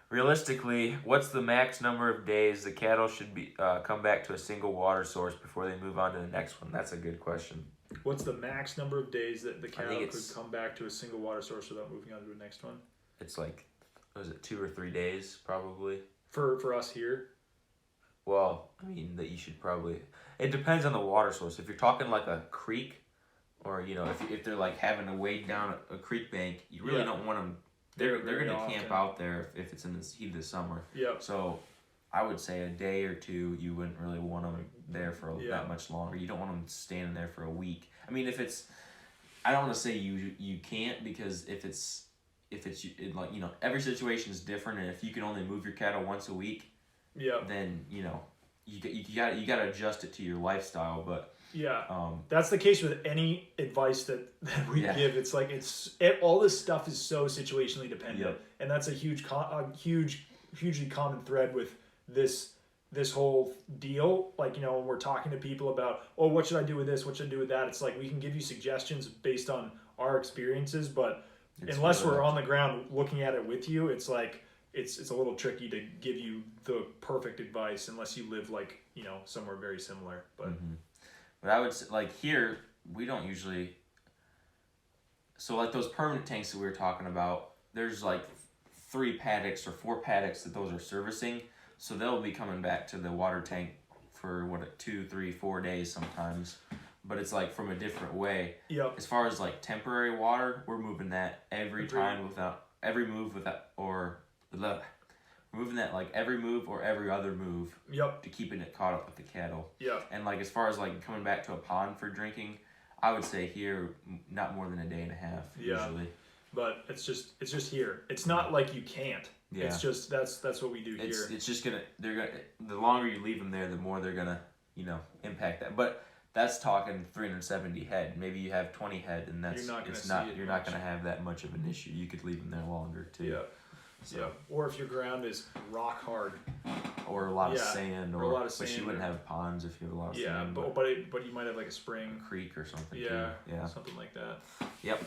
Realistically, what's the max number of days the cattle should be come back to a single water source before they move on to the next one? That's a good question. What's the max number of days that the I think cattle could it's come back to a single water source without moving on to the next one? it's like, was it 2 or 3 days probably? For us here, Well, I mean that you should probably. It depends on the water source. If you're talking like a creek, or if they're like having to wade down a creek bank, you really Yeah. don't want them. They're Very gonna camp often. out there if it's in the heat of the summer. Yep. So, I would say a day or two. You wouldn't really want them there for Yeah. that much longer. You don't want them standing there for a week. I mean, if it's, I don't want to say you can't, because if it's like every situation is different, and if you can only move your cattle once a week, Yep. then you got to adjust it to your lifestyle. But Yeah. That's the case with any advice that we Yeah. give. It's like all this stuff is so situationally dependent, Yep. and that's a hugely common thread with this whole deal. Like, when we're talking to people about, oh, what should I do with this? What should I do with that? It's like we can give you suggestions based on our experiences, but it's unless really we're on the ground looking at it with you, it's like it's a little tricky to give you the perfect advice unless you live like somewhere very similar. But But I would say, like here, we don't usually. So like those permanent tanks that we were talking about, there's like 3 paddocks or 4 paddocks that those are servicing. So they'll be coming back to the water tank for 2, 3, 4 days sometimes. But it's like from a different way. yep. As far as like temporary water, we're moving that every time every move we're moving that like every move or every other move Yep. to keeping it caught up with the cattle. Yep. And like as far as like coming back to a pond for drinking, I would say here not more than a day and a half Yeah. usually. But it's just here. It's not like you can't. Yeah. It's just that's what we do here. It's just the longer you leave them there, the more they're gonna impact that. But that's talking 370 head. Maybe you have 20 head, and You're not gonna see it you're not much. gonna have that much of an issue. You could leave them there longer too. Yeah. So, Yeah. Or if your ground is rock hard. Or a lot of Yeah, sand, or a lot of but sand you wouldn't or- have ponds if you have a lot of Yeah, sand. but you might have like a spring. a creek or something Yeah. too. Yeah. Something like that. Yep.